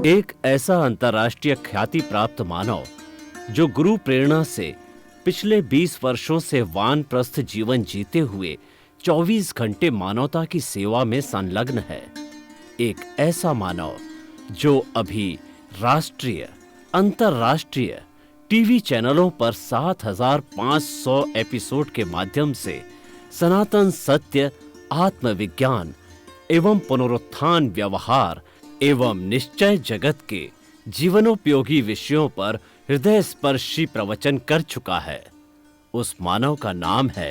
एक ऐसा अंतर्राष्ट्रीय ख्याति प्राप्त मानव जो गुरु प्रेरणा से पिछले 20 वर्षों से वानप्रस्थ जीवन जीते हुए 24 घंटे मानवता की सेवा में संलग्न है। एक ऐसा मानव जो अभी राष्ट्रीय, अंतर्राष्ट्रीय टीवी चैनलों पर 7,500 एपिसोड के माध्यम से सनातन सत्य, आत्मविज्ञान एवं पुनरुत्थान, व्यवहार एवं निश्चय जगत के जीवनोपयोगी विषयों पर हृदय स्पर्शी प्रवचन कर चुका है। उस मानव का नाम है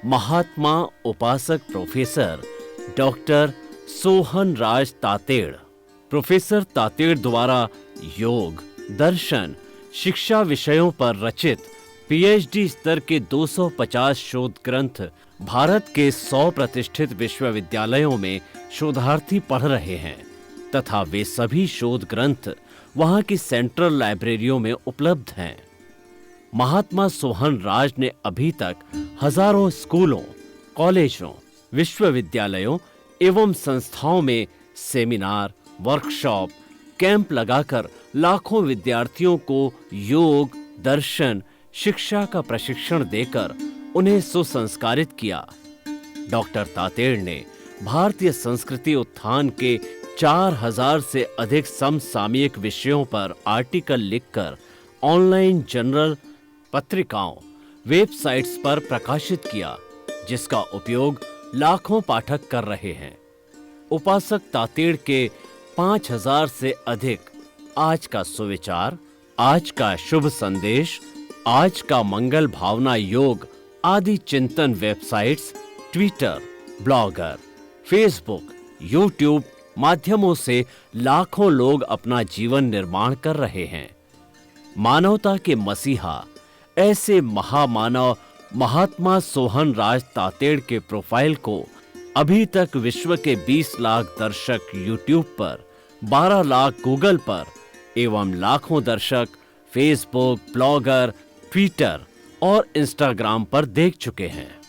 महात्मा उपासक प्रोफेसर डॉक्टर सोहन राज तातेड़। प्रोफेसर तातेड़ द्वारा योग, दर्शन, शिक्षा विषयों पर रचित पीएचडी स्तर के 250 शोध ग्रंथ भारत के 100 प्रतिष्ठित विश्वविद्यालयों में शोधार्थी पढ़ रहे हैं तथा वे सभी शोध ग्रंथ वहां की सेंट्रल लाइब्रेरियों में उपलब्ध हैं। महात्मा सोहन राज ने अभी तक हजारों स्कूलों, कॉलेजों, विश्वविद्यालयों एवं संस्थाओं में सेमिनार, वर्कशॉप, कैंप लगाकर लाखों विद्यार्थियों को योग, दर्शन, शिक्षा का प्रशिक्षण देकर उन्हें सुसंस्कारित किया। डॉक्टर तातेड़ ने भारतीय संस्कृति उत्थान के 4,000 से अधिक समसामयिक विषयों पर आर्टिकल लिखकर ऑनलाइन जर्नल, पत्रिकाओं, वेबसाइट्स पर प्रकाशित किया, जिसका उपयोग लाखों पाठक कर रहे हैं। उपासक तातेड़ के 5,000 से अधिक आज का सुविचार, आज का शुभ संदेश, आज का मंगल भावना योग आदि चिंतन websites, Twitter, blogger, Facebook, YouTube माध्यमों से लाखों लोग अपना जीवन निर्माण कर रहे हैं। मानवता के मसीहा ऐसे महामानव महात्मा सोहन राज तातेड़ के प्रोफाइल को अभी तक विश्व के 20 लाख दर्शक यूट्यूब पर, 12 लाख गूगल पर एवं लाखों दर्शक फेसबुक, ब्लॉगर, ट्विटर और इंस्टाग्राम पर देख चुके हैं।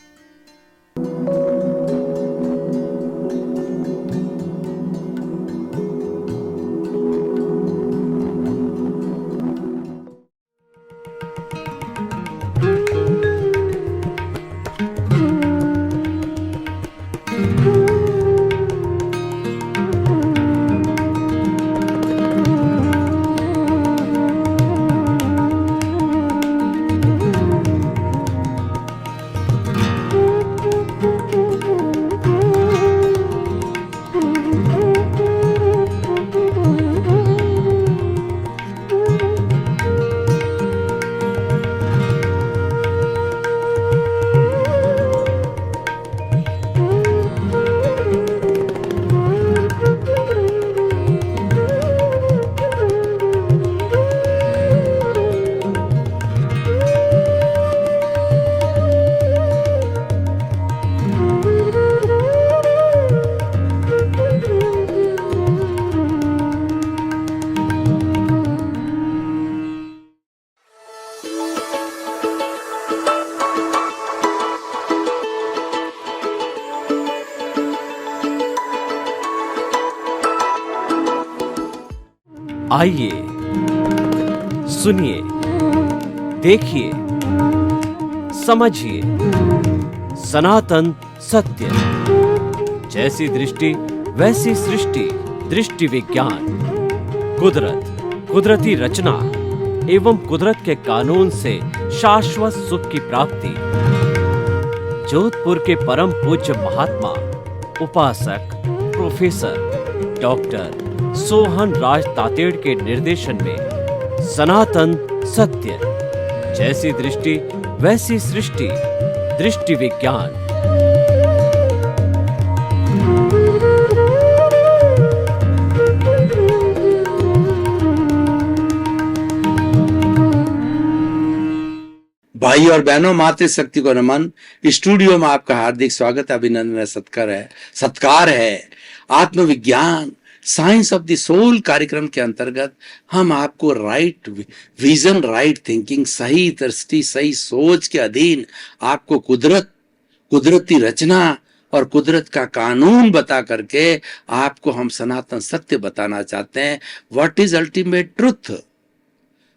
आइए, सुनिए, देखिए, समझिए सनातन सत्य। जैसी दृष्टि वैसी सृष्टि, दृष्टि विज्ञान, कुदरत, कुदरती रचना एवं कुदरत के कानून से शाश्वत सुख की प्राप्ति। जोधपुर के परम पूज्य महात्मा उपासक प्रोफेसर डॉक्टर सोहन राज तातेड़ के निर्देशन में सनातन सत्य, जैसी दृष्टि वैसी सृष्टि, दृष्टि विज्ञान। भाई और बहनों, मातृशक्ति को नमन। स्टूडियो में आपका हार्दिक स्वागत, अभिनंदन, सत्कार है। आत्मविज्ञान, साइंस ऑफ द सोल कार्यक्रम के अंतर्गत हम आपको राइट विजन, राइट थिंकिंग, सही दृष्टि, सही सोच के अधीन आपको कुदरत, कुदरती रचना और कुदरत का कानून बता करके आपको हम सनातन सत्य बताना चाहते हैं। व्हाट इज अल्टीमेट ट्रुथ,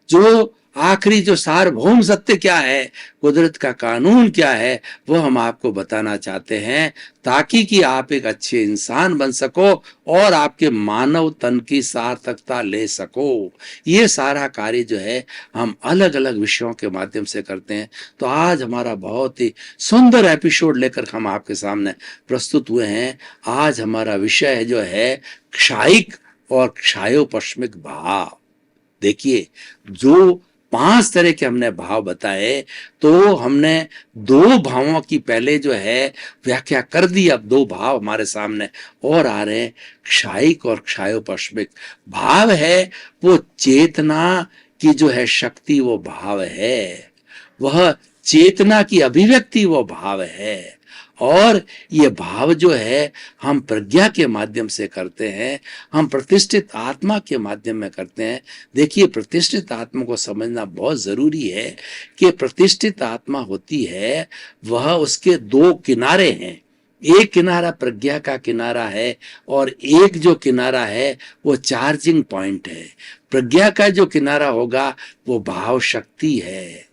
जो आखिरी जो सार्वभौम सत्य क्या है, कुदरत का कानून क्या है, वो हम आपको बताना चाहते हैं, ताकि कि आप एक अच्छे इंसान बन सको और आपके मानव तन की सार्थकता ले सको। ये सारा कार्य जो है हम अलग अलग विषयों के माध्यम से करते हैं। तो आज हमारा बहुत ही सुंदर एपिसोड लेकर हम आपके सामने प्रस्तुत हुए हैं। आज हमारा विषय जो है क्षायिक और क्षायोपश्मिक भाव। देखिए, जो 5 तरह के हमने भाव बताए, तो हमने 2 भावों की पहले जो है व्याख्या कर दी। अब 2 भाव हमारे सामने और आ रहे हैं। क्षायिक और क्षायोपश्मिक भाव है वो चेतना की जो है शक्ति, वो भाव है, वह चेतना की अभिव्यक्ति वो भाव है। और ये भाव जो है हम प्रज्ञा के माध्यम से करते हैं, हम प्रतिष्ठित आत्मा के माध्यम में करते हैं। देखिए, प्रतिष्ठित आत्मा को समझना बहुत जरूरी है कि प्रतिष्ठित आत्मा होती है, वह उसके 2 किनारे हैं। एक किनारा प्रज्ञा का किनारा है और एक जो किनारा है वो चार्जिंग पॉइंट है। प्रज्ञा का जो किनारा होगा वो भाव शक्ति है।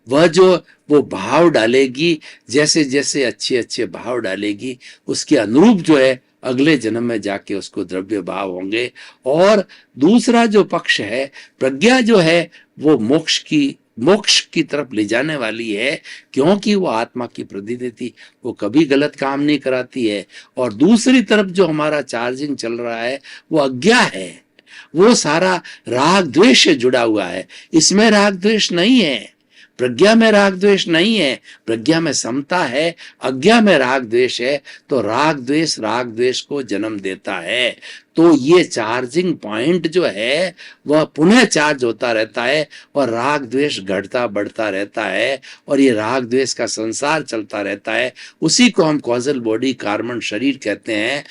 वह जो वो भाव डालेगी, जैसे जैसे अच्छे अच्छे भाव डालेगी, उसके अनुरूप जो है अगले जन्म में जाके उसको द्रव्य भाव होंगे। और दूसरा जो पक्ष है, प्रज्ञा जो है, वो मोक्ष की तरफ ले जाने वाली है, क्योंकि वो आत्मा की प्रतिनिधि, वो कभी गलत काम नहीं कराती है। और दूसरी तरफ जो हमारा चार्जिंग चल रहा है वो अज्ञा है, वो सारा राग द्वेष से जुड़ा हुआ है। इसमें राग द्वेष नहीं है, प्रज्ञा में राग द्वेष नहीं है, प्रज्ञा में समता है। अज्ञा में राग द्वेष है, तो राग द्वेष को जन्म देता है। तो ये चार्जिंग पॉइंट जो है वह पुनः चार्ज होता रहता है और राग द्वेष घटता बढ़ता रहता है और ये राग द्वेष का संसार चलता रहता है। उसी को हम कॉजल बॉडी, कार्बन शरीर कहते हैं।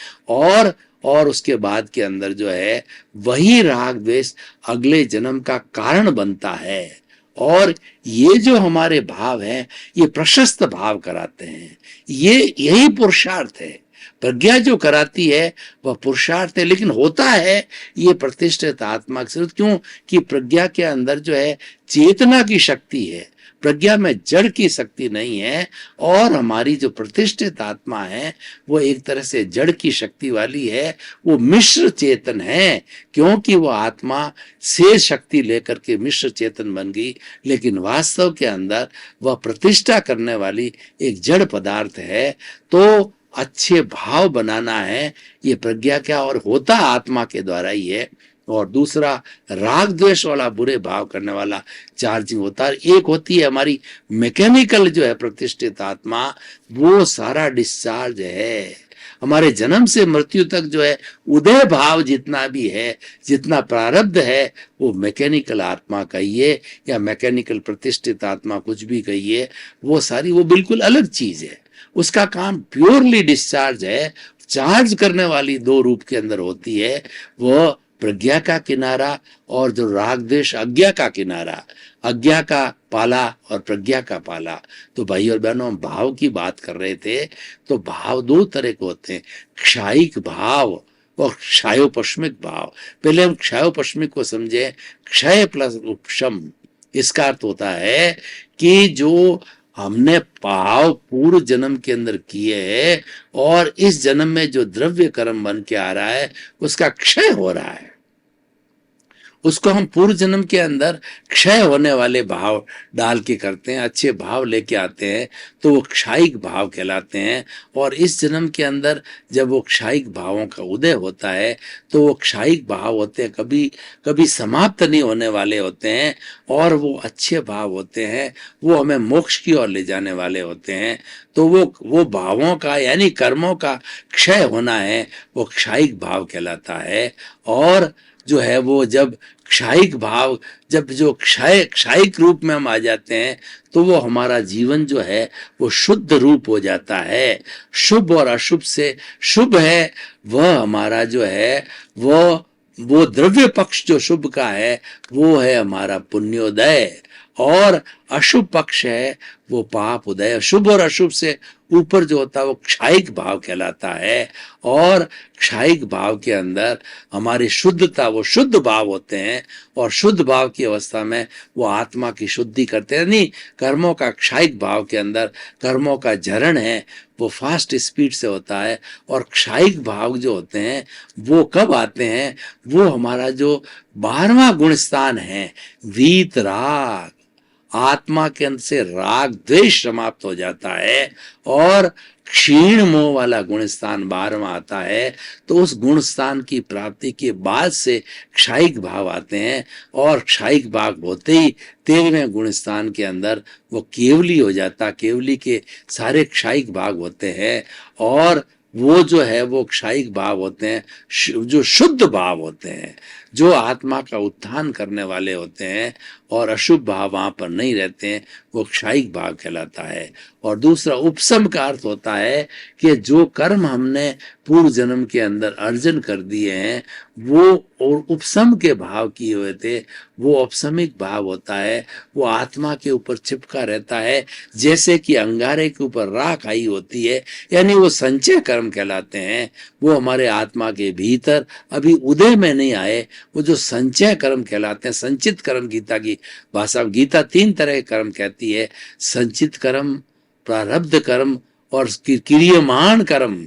और उसके बाद के अंदर जो है वही राग द्वेष अगले जन्म का कारण बनता है। और ये जो हमारे भाव हैं, ये प्रशस्त भाव कराते हैं। यही पुरुषार्थ है। प्रज्ञा जो कराती है वह पुरुषार्थ है, लेकिन होता है ये प्रतिष्ठित आत्मा के साथ। क्यों? कि प्रज्ञा के अंदर जो है चेतना की शक्ति है, प्रज्ञा में जड़ की शक्ति नहीं है। और हमारी जो प्रतिष्ठित आत्मा है वो एक तरह से जड़ की शक्ति वाली है, वो मिश्र चेतन है, क्योंकि वो आत्मा से शक्ति लेकर के मिश्र चेतन बन गई, लेकिन वास्तव के अंदर वह प्रतिष्ठा करने वाली एक जड़ पदार्थ है। तो अच्छे भाव बनाना है, ये प्रज्ञा क्या और होता आत्मा के द्वारा ही है। और दूसरा राग द्वेष वाला बुरे भाव करने वाला चार्जिंग होता है। एक होती है हमारी मैकेनिकल जो है प्रतिष्ठित आत्मा, वो सारा डिस्चार्ज है। हमारे जन्म से मृत्यु तक जो है उदय भाव जितना भी है, जितना प्रारब्ध है, वो मैकेनिकल आत्मा कहिए या मैकेनिकल प्रतिष्ठित आत्मा, कुछ भी कहिए, वो सारी वो बिल्कुल अलग चीज है। उसका काम प्योरली डिस्चार्ज है। चार्ज करने वाली 2 रूप के अंदर होती है, वो प्रज्ञा का किनारा और जो राग द्वेष अज्ञा का किनारा, अज्ञा का पाला और प्रज्ञा का पाला। तो भाई और बहनों, हम भाव की बात कर रहे थे, तो भाव 2 तरह के होते हैं, क्षायिक भाव और क्षायोपश्मिक भाव। पहले हम क्षायोपश्मिक को समझे। क्षय प्लस उपशम, इसका अर्थ होता है कि जो हमने भाव पूर्व जन्म के अंदर किए हैं और इस जन्म में जो द्रव्य कर्म बन के आ रहा है उसका क्षय हो रहा है, उसको हम पूर्व जन्म के अंदर क्षय होने वाले भाव डाल के करते हैं, अच्छे भाव लेके आते हैं, तो वो क्षायिक भाव कहलाते हैं। और इस जन्म के अंदर जब वो क्षायिक भावों का उदय होता है, तो वो क्षायिक भाव होते हैं, कभी कभी समाप्त नहीं होने वाले होते हैं, और वो अच्छे भाव होते हैं, वो हमें मोक्ष की ओर ले जाने वाले होते हैं। तो वो भावों का यानी कर्मों का क्षय होना है, वो क्षायिक भाव कहलाता है। और जो है वो जब क्षायिक भाव, जब जो क्षायिक रूप में हम आ जाते हैं, तो वो हमारा जीवन जो है वो शुद्ध रूप हो जाता है। शुभ और अशुभ से शुभ है वह हमारा जो है वो द्रव्य पक्ष जो शुभ का है वो है हमारा पुण्योदय, और अशुभ पक्ष है वो पाप उदय, शुभ और अशुभ से ऊपर जो होता है वो क्षायिक भाव कहलाता है। और क्षायिक भाव के अंदर हमारी शुद्धता, वो शुद्ध भाव होते हैं, और शुद्ध भाव की अवस्था में वो आत्मा की शुद्धि करते हैं। नहीं, कर्मों का क्षायिक भाव के अंदर कर्मों का झरण है वो फास्ट स्पीड से होता है। और क्षायिक भाव जो होते हैं वो कब आते हैं, वो हमारा जो 12वां गुण स्थान है वीत राग, आत्मा के अंदर से राग द्वेष समाप्त हो जाता है और क्षीण मोह वाला गुण स्थान 12वां आता है। तो उस गुण स्थान की प्राप्ति के बाद से क्षायिक भाव आते हैं, और क्षायिक भाव होते ही 13वें गुण स्थान के अंदर वो केवली हो जाता, केवली के सारे क्षायिक भाग होते हैं। और वो जो है वो क्षायिक भाव होते हैं, जो शुद्ध भाव होते हैं, जो आत्मा का उत्थान करने वाले होते हैं, और अशुभ भाव वहां पर नहीं रहते हैं, वो क्षायिक भाव कहलाता है। और दूसरा उपसम का अर्थ होता है कि जो कर्म हमने पूर्व जन्म के अंदर अर्जन कर दिए हैं वो और उपसम के भाव किए हुए थे, वो उपसमिक भाव होता है, वो आत्मा के ऊपर चिपका रहता है, जैसे कि अंगारे के ऊपर राख आई होती है, यानी वो संचय कर्म कहलाते हैं। वो हमारे आत्मा के भीतर अभी उदय में नहीं आए, वो जो संचय कर्म कहलाते हैं, संचित कर्म गीता की भाषा में, गीता 3 तरह के कर्म कहती है, संचित कर्म, प्रारब्ध कर्म और क्रियमाण कर्म।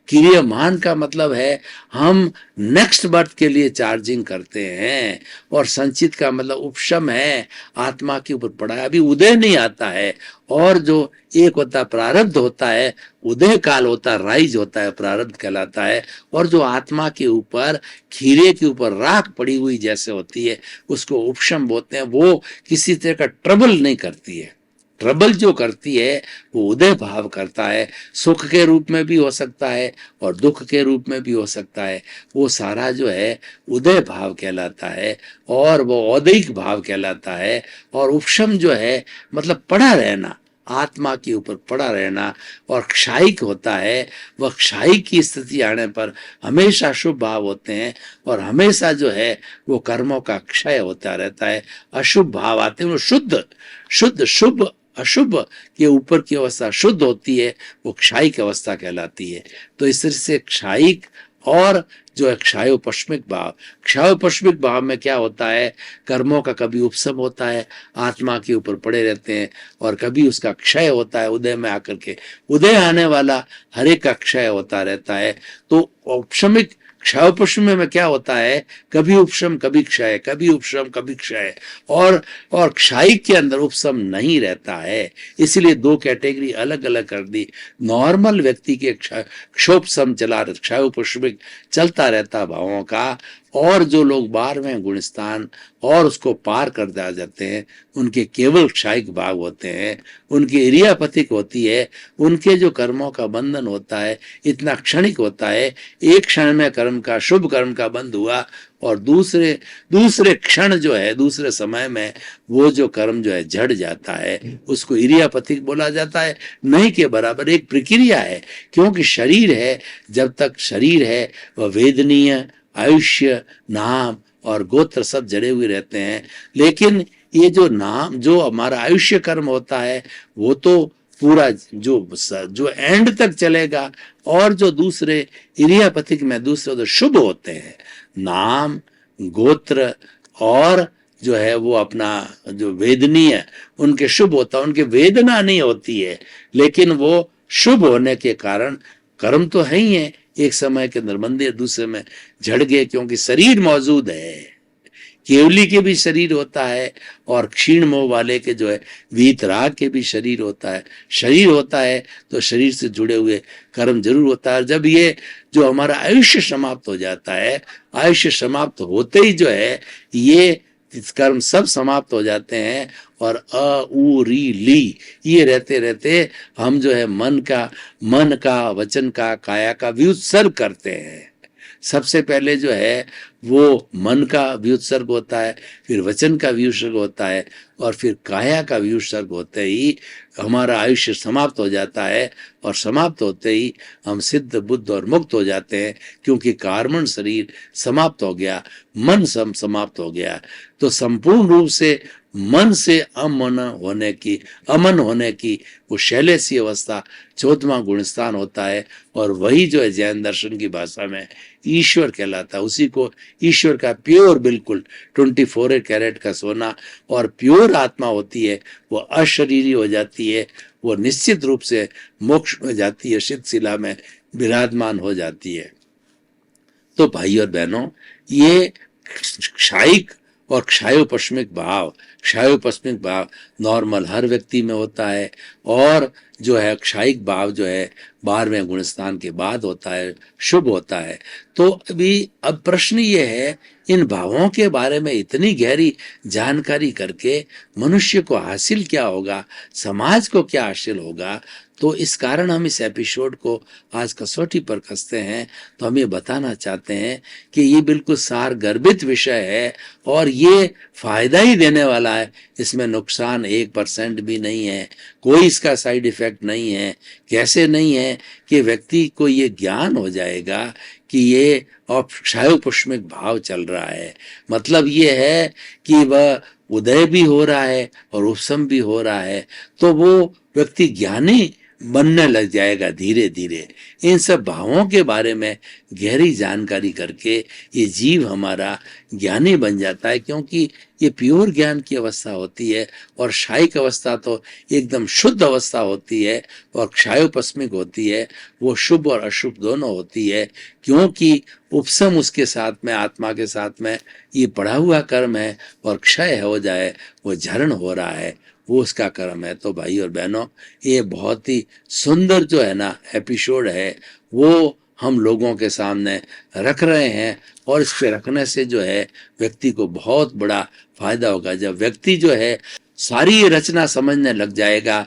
क्रियमाण का मतलब है हम नेक्स्ट बर्थ के लिए चार्जिंग करते हैं, और संचित का मतलब उपशम है, आत्मा के ऊपर पड़ा है, अभी उदय नहीं आता है। और जो एक होता है प्रारब्ध होता है, उदय काल होता है, राइज होता है, प्रारब्ध कहलाता है। और जो आत्मा के ऊपर खीरे के ऊपर राख पड़ी हुई जैसे होती है उसको उपशम बोलते हैं। वो किसी तरह का ट्रबल नहीं करती है, ट्रबल जो करती है वो उदय भाव करता है, सुख के रूप में भी हो सकता है और दुख के रूप में भी हो सकता है। वो सारा जो है उदय भाव कहलाता है, और वो औदैहिक भाव कहलाता है। और उपशम जो है मतलब पड़ा रहना, आत्मा के ऊपर पड़ा रहना। और क्षायिक होता है, वह क्षायिक की स्थिति आने पर हमेशा शुभ भाव होते हैं, और हमेशा जो है वो कर्मों का क्षय होता रहता है। अशुभ भाव आते हैं, वो शुद्ध शुद्ध शुभ अशुभ के ऊपर की अवस्था शुद्ध होती है, वो क्षायिक अवस्था कहलाती है। तो इस तरह से क्षायिक और जो है क्षायोपश्मिक भाव, क्षायोपश्मिक भाव में क्या होता है, कर्मों का कभी उपशम होता है, आत्मा के ऊपर पड़े रहते हैं, और कभी उसका क्षय होता है, उदय में आकर के उदय आने वाला हर एक का क्षय होता रहता है। तो औपशमिक क्षयोपशम में क्या होता है, कभी उपशम कभी क्षय, कभी उपशम कभी क्षय, और क्षायिक के अंदर उपशम नहीं रहता है। इसलिए 2 कैटेगरी अलग अलग कर दी। नॉर्मल व्यक्ति के क्षोपशम चला, क्षयोपशमिक चलता रहता भावों का, और जो लोग 12वें गुण स्थान और उसको पार कर जाते हैं उनके केवल क्षायिक भाव होते हैं, उनकी इरियापतिक होती है, उनके जो कर्मों का बंधन होता है इतना क्षणिक होता है, एक क्षण में कर्म का शुभ कर्म का बंध हुआ, और दूसरे क्षण जो है दूसरे समय में वो जो कर्म जो है झड़ जाता है, उसको इरियापतिक बोला जाता है। नहीं के बराबर एक प्रक्रिया है, क्योंकि शरीर है, जब तक शरीर है वह वेदनीय, आयुष्य, नाम और गोत्र सब जड़े हुए रहते हैं। लेकिन ये जो नाम, जो हमारा आयुष्य कर्म होता है वो तो पूरा जो एंड तक चलेगा, और जो दूसरे इरियापतिक में दूसरे जो शुभ होते हैं, नाम, गोत्र और जो है वो अपना जो वेदनीय, उनके शुभ होता है, उनके वेदना नहीं होती है, लेकिन वो शुभ होने के कारण कर्म तो है ही है, एक समय के अंदर मंदिर, दूसरे में झड़ गए, क्योंकि शरीर मौजूद है। केवली के भी शरीर होता है, और क्षीण मोह वाले के जो है वीतराग के भी शरीर होता है। शरीर होता है तो शरीर से जुड़े हुए कर्म जरूर होता है। जब ये जो हमारा आयुष्य समाप्त हो जाता है, आयुष्य समाप्त होते ही जो है ये कर्म सब समाप्त हो जाते हैं, और अ उ री ली ये रहते रहते हम जो है मन का, वचन का, काया का व्युत्सर्ग करते हैं। सबसे पहले जो है वो मन का व्युत्सर्ग होता है, फिर वचन का व्युत्सर्ग होता है, और फिर काया का व्युत्सर्ग होते ही हमारा आयुष्य समाप्त हो जाता है, और समाप्त होते ही हम सिद्ध, बुद्ध और मुक्त हो जाते हैं, क्योंकि कार्बन शरीर समाप्त हो गया, मन समाप्त हो गया। तो संपूर्ण रूप से मन से अमन होने की वो शैलेसी अवस्था 14वां गुणस्थान होता है, और वही जो है जैन दर्शन की भाषा में ईश्वर कहलाता है। उसी को ईश्वर का प्योर, बिल्कुल 24 कैरेट का सोना और प्योर आत्मा होती है, वो अशरीरी हो जाती है, वो निश्चित रूप से मोक्ष में जाती है, शिव शिला में विराजमान हो जाती है। तो भाई और बहनों, ये क्षायिक और क्षायोपस्मिक भाव नॉर्मल हर व्यक्ति में होता है, और जो है क्षायिक भाव जो है 12वें गुणस्थान के बाद होता है, शुभ होता है। तो अब प्रश्न ये है, इन भावों के बारे में इतनी गहरी जानकारी करके मनुष्य को हासिल क्या होगा, समाज को क्या हासिल होगा? तो इस कारण हम इस एपिसोड को आज कसौटी पर कसते हैं। तो हम ये बताना चाहते हैं कि ये बिल्कुल सार गर्भित विषय है, और ये फायदा ही देने वाला है, इसमें नुकसान 1% भी नहीं है, कोई इसका साइड इफेक्ट नहीं है। कैसे नहीं है? कि व्यक्ति को ये ज्ञान हो जाएगा कि ये क्षायोपस्मिक भाव चल रहा है, मतलब ये है कि वह उदय भी हो रहा है और उपशम भी हो रहा है, तो वो व्यक्ति ज्ञानी बनने लग जाएगा धीरे धीरे। इन सब भावों के बारे में गहरी जानकारी करके ये जीव हमारा ज्ञानी बन जाता है, क्योंकि ये प्योर ज्ञान की अवस्था होती है, और क्षायिक अवस्था तो एकदम शुद्ध अवस्था होती है, और क्षायोपस्मिक होती है, वो शुभ और अशुभ दोनों होती है, क्योंकि उपशम उसके साथ में, आत्मा के साथ में ये पड़ा हुआ कर्म है, और क्षय हो जाए वो झरण हो रहा है, वो उसका कर्म है। तो भाई और बहनों, ये बहुत ही सुंदर जो है ना एपिसोड है, वो हम लोगों के सामने रख रहे हैं, और इस पे रखने से जो है व्यक्ति को बहुत बड़ा फायदा होगा। जब व्यक्ति जो है सारी ये रचना समझने लग जाएगा,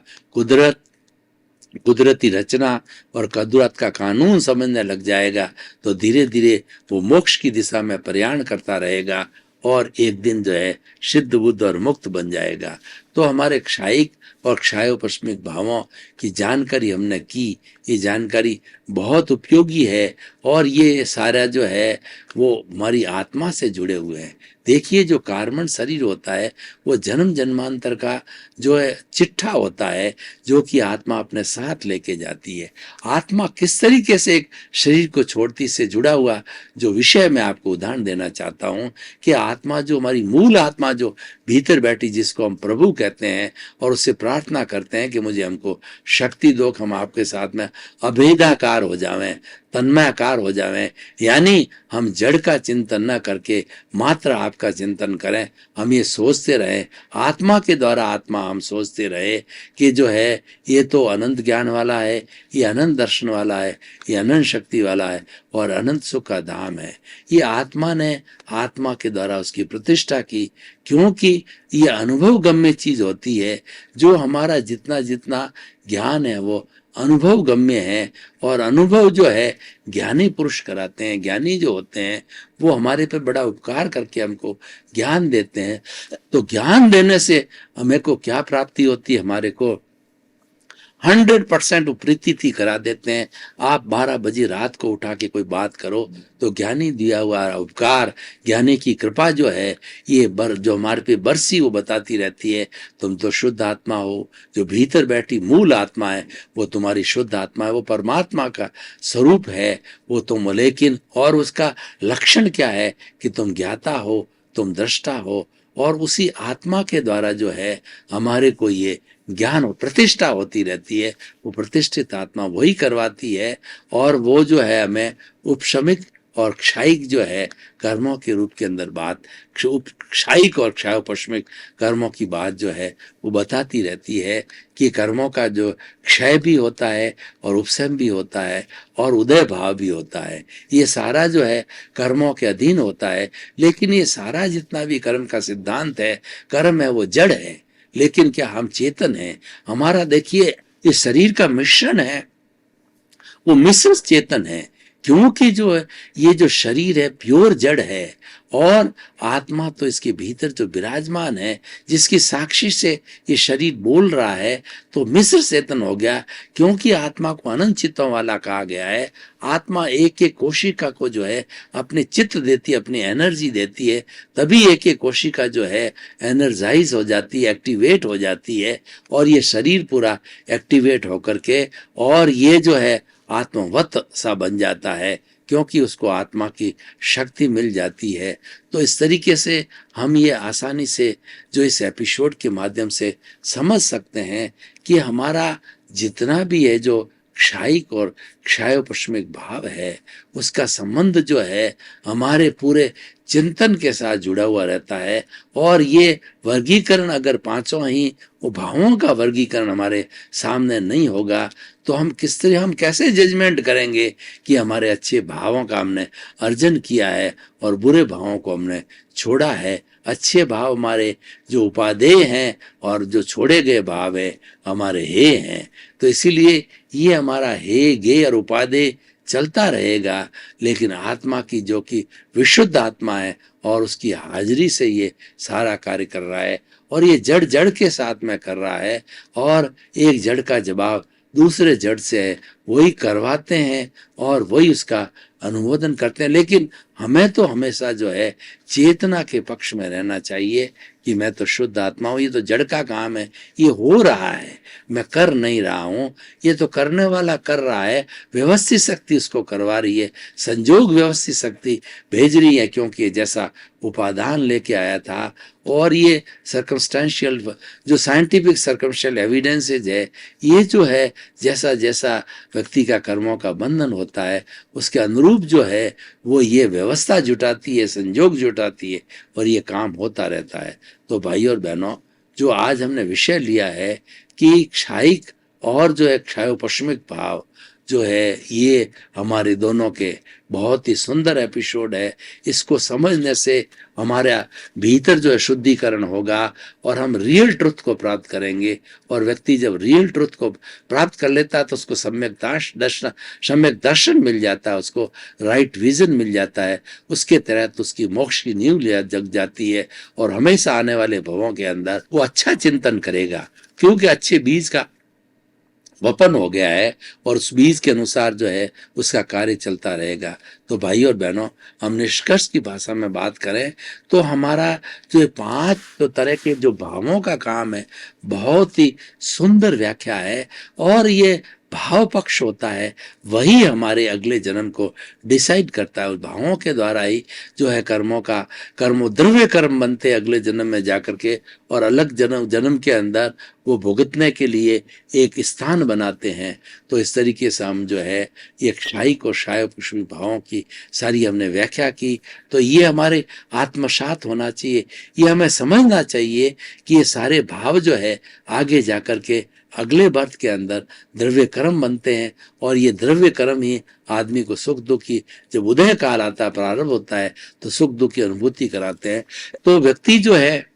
कुदरती रचना और कुदरत का कानून समझने लग जाएगा, तो धीरे धीरे वो मोक्ष की दिशा में प्रयाण करता रहेगा, और एक दिन जो है सिद्ध बुद्ध और मुक्त बन जाएगा। तो हमारे क्षायिक और क्षायोपस्मिक भावों की जानकारी हमने की, ये जानकारी बहुत उपयोगी है, और ये सारा जो है वो हमारी आत्मा से जुड़े हुए हैं। देखिए, जो कार्बन शरीर होता है वो जन्म जन्मांतर का जो है चिट्ठा होता है, जो कि आत्मा अपने साथ लेके जाती है। आत्मा किस तरीके से एक शरीर को छोड़ती से जुड़ा हुआ जो विषय मैं आपको उदाहरण देना चाहता हूँ, कि आत्मा जो हमारी मूल आत्मा जो भीतर बैठी, जिसको हम प्रभु कहते हैं, और उससे प्रार्थना करते हैं कि मुझे हमको शक्ति दो, हम आपके साथ में अभेदाकार हो जावें, तन्मयाकार हो जावें, यानी हम जड़ का चिंतन न करके मात्र आपका चिंतन करें। हम ये सोचते रहे, आत्मा के द्वारा आत्मा हम सोचते रहे कि जो है ये तो अनंत ज्ञान वाला है, ये अनंत दर्शन वाला है, ये अनंत शक्ति वाला है, और अनंत सुख का धाम है। ये आत्मा ने आत्मा के द्वारा उसकी प्रतिष्ठा की, क्योंकि ये अनुभव गम्य चीज होती है। जो हमारा जितना जितना ज्ञान है वो अनुभव गम्य है, और अनुभव जो है ज्ञानी पुरुष कराते हैं। ज्ञानी जो होते हैं वो हमारे पे बड़ा उपकार करके हमको ज्ञान देते हैं। तो ज्ञान देने से हमें को क्या प्राप्ति होती है? हमारे को 100% प्रीति करा देते हैं। आप 12 बजे रात को उठा के कोई बात करो तो ज्ञानी दिया हुआ उपकार, ज्ञानी की कृपा जो है ये जो हमारे पे बरसी वो बताती रहती है, तुम तो शुद्ध आत्मा हो। जो भीतर बैठी मूल आत्मा है वो तुम्हारी शुद्ध आत्मा है, वो परमात्मा का स्वरूप है वो तुम। लेकिन और उसका लक्षण क्या है? कि तुम ज्ञाता हो, तुम दृष्टा हो, और उसी आत्मा के द्वारा जो है हमारे को ये ज्ञान और प्रतिष्ठा होती रहती है। वो प्रतिष्ठित आत्मा वही करवाती है, और वो जो है हमें उपशमिक और क्षायिक जो है कर्मों के रूप के अंदर बात, क्षायिक और क्षायोपस्मिक कर्मों की बात जो है वो बताती रहती है कि कर्मों का जो क्षय भी होता है और उपशम भी होता है और उदय भाव भी होता है। ये सारा जो है कर्मों के अधीन होता है। लेकिन ये सारा जितना भी कर्म का सिद्धांत है, कर्म है वो जड़ है, लेकिन क्या हम चेतन हैं? हमारा देखिए इस शरीर का मिश्रण है, वो मिश्र चेतन है। क्योंकि जो है ये जो शरीर है प्योर जड़ है, और आत्मा तो इसके भीतर जो विराजमान है, जिसकी साक्षी से ये शरीर बोल रहा है, तो मिस्र चेतन हो गया। क्योंकि आत्मा को अनंत चित्तों वाला कहा गया है। आत्मा एक एक कोशिका को जो है अपने चित्त देती है, अपनी एनर्जी देती है, तभी एक एक कोशिका जो है एनर्जाइज हो जाती है, एक्टिवेट हो जाती है, और ये शरीर पूरा एक्टिवेट होकर के और ये जो है आत्मवत सा बन जाता है, क्योंकि उसको आत्मा की शक्ति मिल जाती है। तो इस तरीके से हम ये आसानी से जो इस एपिसोड के माध्यम से समझ सकते हैं कि हमारा जितना भी है जो क्षायिक और क्षयोपशमिक भाव है, उसका संबंध जो है हमारे पूरे चिंतन के साथ जुड़ा हुआ रहता है। और ये वर्गीकरण अगर पांचों ही वो भावों का वर्गीकरण हमारे सामने नहीं होगा, तो हम किस तरह, हम कैसे जजमेंट करेंगे कि हमारे अच्छे भावों का हमने अर्जन किया है और बुरे भावों को हमने छोड़ा है। अच्छे भाव हमारे जो उपादेय हैं और जो छोड़े गए भाव है हमारे हे हैं। तो इसीलिए ये हमारा हे गे और उपादेय चलता रहेगा, लेकिन आत्मा की जो कि विशुद्ध आत्मा है और उसकी हाजिरी से ये सारा कार्य कर रहा है, और ये जड़ जड़ के साथ में कर रहा है, और एक जड़ का जवाब दूसरे जड़ से है, वही करवाते हैं और वही उसका अनुमोदन करते हैं। लेकिन हमें तो हमेशा जो है चेतना के पक्ष में रहना चाहिए कि मैं तो शुद्ध आत्मा हूँ, ये तो जड़ का काम है, ये हो रहा है, मैं कर नहीं रहा हूँ, ये तो करने वाला कर रहा है, व्यवस्थित शक्ति उसको करवा रही है, संजोग व्यवस्थित शक्ति भेज रही है, क्योंकि ये जैसा उपादान लेके आया था। और ये सर्कमस्टेंशियल जो साइंटिफिक सर्कमस्टेंशियल एविडेंसेज है, ये जो है जैसा जैसा व्यक्ति का कर्मों का बंधन होता है, उसके अनुरूप जो है वो ये व्यवस्था जुटाती है, संजोग जुटाती है, और ये काम होता रहता है। तो भाई और बहनों, जो आज हमने विषय लिया है कि क्षायिक और जो है क्षयोपशमिक भाव जो है, ये हमारे दोनों के बहुत ही सुंदर एपिसोड है। इसको समझने से हमारे भीतर जो है शुद्धिकरण होगा और हम रियल ट्रुथ को प्राप्त करेंगे। और व्यक्ति जब रियल ट्रुथ को प्राप्त कर लेता है तो उसको सम्यक दर्शन मिल जाता है, उसको राइट विजन मिल जाता है, उसके तहत उसकी मोक्ष की नींव जग जाती है, और हमेशा आने वाले भवों के अंदर वो अच्छा चिंतन करेगा, क्योंकि अच्छे बीज का वपन हो गया है और उस बीज के अनुसार जो है उसका कार्य चलता रहेगा। तो भाई और बहनों, हम निष्कर्ष की भाषा में बात करें तो हमारा जो 5 तो तरह के जो भावों का काम है, बहुत ही सुंदर व्याख्या है, और ये भाव पक्ष होता है, वही हमारे अगले जन्म को डिसाइड करता है। उस भावों के द्वारा ही जो है कर्मो द्रव्य कर्म बनते अगले जन्म में जाकर के, और अलग जन्म के अंदर वो भुगतने के लिए एक स्थान बनाते हैं। तो इस तरीके से हम जो है ये क्षायिक और क्षयोपशमी भावों की सारी हमने व्याख्या की। तो ये हमारे आत्मसात होना चाहिए, ये हमें समझना चाहिए कि ये सारे भाव जो है आगे जाकर के अगले बर्थ के अंदर द्रव्य कर्म बनते हैं, और ये द्रव्य कर्म ही आदमी को सुख दुख की, जब उदय काल आता है, प्रारंभ होता है, तो सुख दुख की अनुभूति कराते हैं। तो व्यक्ति जो है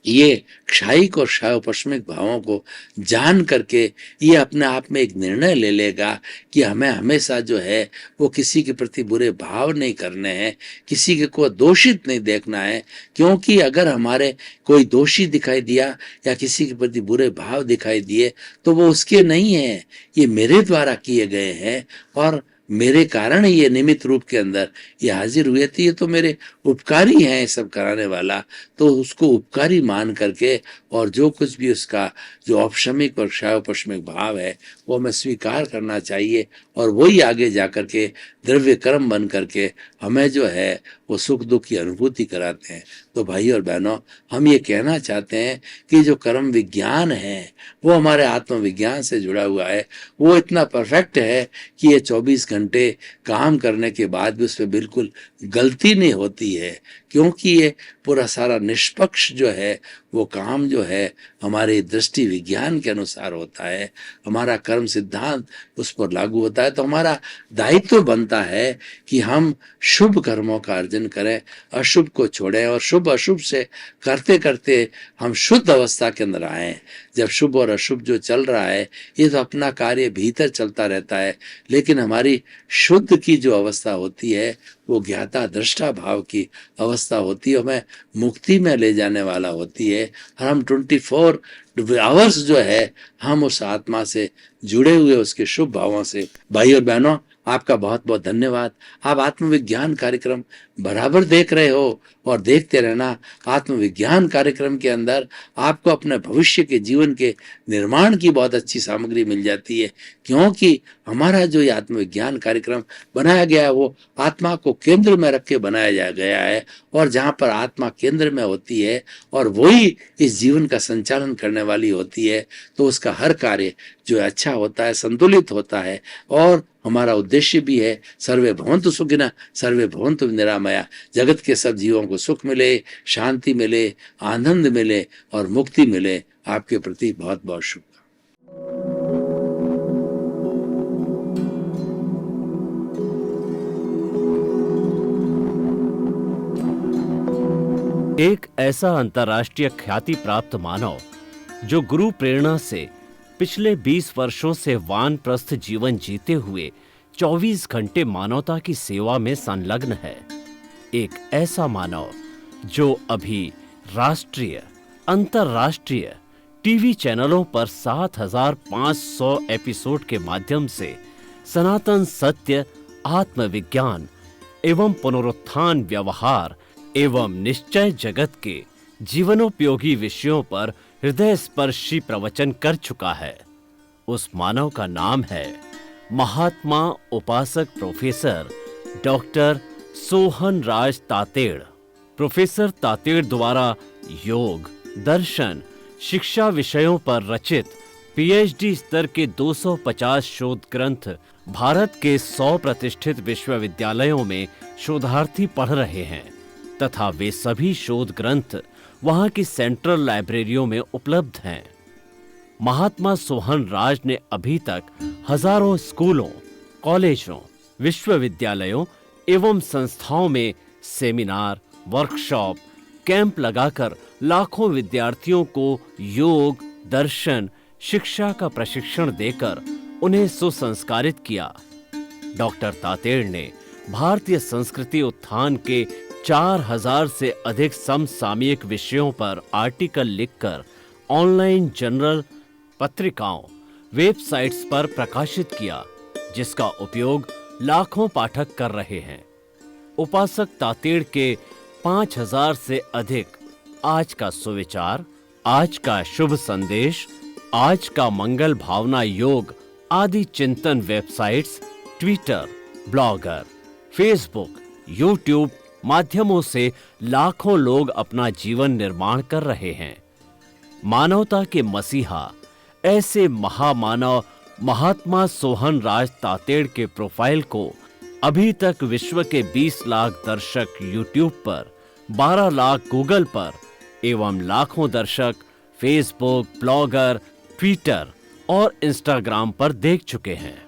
ये क्षायिक और क्षयोपशमिक भावों को जान करके ये अपने आप में एक निर्णय ले लेगा कि हमें हमेशा जो है वो किसी के प्रति बुरे भाव नहीं करने हैं, किसी के को दोषित नहीं देखना है। क्योंकि अगर हमारे कोई दोषी दिखाई दिया या किसी के प्रति बुरे भाव दिखाई दिए तो वो उसके नहीं है, ये मेरे द्वारा किए गए हैं, और मेरे कारण ये निमित्त रूप के अंदर ये हाजिर हुए थे, ये तो मेरे उपकारी हैं सब कराने वाला। तो उसको उपकारी मान करके, और जो कुछ भी उसका जो औपशमिक और क्षयोपशमिक भाव है वो हमें स्वीकार करना चाहिए, और वही आगे जाकर के द्रव्य कर्म बन करके हमें जो है वो सुख दुख की अनुभूति कराते हैं। तो भाई और बहनों, हम ये कहना चाहते हैं कि जो कर्म विज्ञान है वो हमारे आत्मविज्ञान से जुड़ा हुआ है, वो इतना परफेक्ट है कि ये 24 घंटे काम करने के बाद भी उसमें बिल्कुल गलती नहीं होती है, क्योंकि ये पूरा सारा निष्पक्ष जो है वो काम जो है हमारे दृष्टि विज्ञान के अनुसार होता है, हमारा कर्म सिद्धांत उस पर लागू होता है। तो हमारा दायित्व बनता है कि हम शुभ कर्मों का अर्जन करें, अशुभ को छोड़ें, और शुभ अशुभ से करते करते हम शुद्ध अवस्था के अंदर आए। जब शुभ और अशुभ जो चल रहा है ये तो अपना कार्य भीतर चलता रहता है, लेकिन हमारी शुद्ध की जो अवस्था होती है वो ज्ञाता दृष्टा भाव की अवस्था होती है, हमें मुक्ति में ले जाने वाला होती है। और हम 24 आवर्स जो है हम उस आत्मा से जुड़े हुए, उसके शुभ भावों से। भाई और बहनों, आपका बहुत बहुत धन्यवाद। आप आत्मविज्ञान कार्यक्रम बराबर देख रहे हो और देखते रहना। आत्मविज्ञान कार्यक्रम के अंदर आपको अपने भविष्य के जीवन के निर्माण की बहुत अच्छी सामग्री मिल जाती है, क्योंकि हमारा जो ये आत्मविज्ञान कार्यक्रम बनाया गया है वो आत्मा को केंद्र में रख के बनाया गया है। और जहाँ पर आत्मा केंद्र में होती है और वही इस जीवन का संचालन करने वाली होती है, तो उसका हर कार्य जो अच्छा होता है, संतुलित होता है। और हमारा उद्देश्य भी है सर्वे भवन्तु सुखिनः सर्वे भवन्तु निरामया, जगत के सब जीवों को सुख मिले, शांति मिले, आनंद मिले और मुक्ति मिले। आपके प्रति बहुत बहुत शुभकामनाएं। एक ऐसा अंतर्राष्ट्रीय ख्याति प्राप्त मानव जो गुरु प्रेरणा से पिछले 20 वर्षों से वानप्रस्थ जीवन जीते हुए 24 घंटे मानवता की सेवा में संलग्न है। एक ऐसा मानव जो अभी राष्ट्रीय, अंतर्राष्ट्रीय टीवी चैनलों पर 7,500 एपिसोड के माध्यम से सनातन सत्य, आत्मविज्ञान एवं पुनरुत्थान, व्यवहार एवं निश्चय जगत के जीवनोपयोगी विषयों पर हृदय स्पर्शी प्रवचन कर चुका है। उस मानव का नाम है महात्मा उपासक प्रोफेसर डॉक्टर सोहन राज तातेड़। प्रोफेसर तातेड़ द्वारा योग, दर्शन, शिक्षा विषयों पर रचित पीएचडी स्तर के 250 शोध ग्रंथ भारत के 100 प्रतिष्ठित विश्वविद्यालयों में शोधार्थी पढ़ रहे हैं तथा वे सभी शोध ग्रंथ वहां की सेंट्रल लाइब्रेरियों में उपलब्ध हैं। महात्मा सोहन राज ने अभी तक हजारों स्कूलों, कॉलेजों, विश्वविद्यालयों एवं संस्थाओं में सेमिनार, वर्कशॉप, कैंप लगाकर लाखों विद्यार्थियों को योग, दर्शन, शिक्षा का प्रशिक्षण देकर उन्हें सुसंस्कारित किया। डॉक्टर तातेड़ ने भारतीय संस्कृति उत्थान के 4000 से अधिक समसामयिक विषयों पर आर्टिकल लिखकर ऑनलाइन जर्नल, पत्रिकाओं, वेबसाइट्स पर प्रकाशित किया, जिसका उपयोग लाखों पाठक कर रहे हैं। उपासक तातेड़ के 5000 से अधिक आज का सुविचार, आज का शुभ संदेश, आज का मंगल भावना योग आदि चिंतन websites, Twitter, blogger, Facebook, YouTube माध्यमों से लाखों लोग अपना जीवन निर्माण कर रहे हैं। मानवता के मसीहा ऐसे महामानव महात्मा सोहन राज तातेड़ के प्रोफाइल को अभी तक विश्व के 20 लाख दर्शक यूट्यूब पर, 12 लाख गूगल पर एवं लाखों दर्शक फेसबुक, ब्लॉगर, ट्विटर और इंस्टाग्राम पर देख चुके हैं।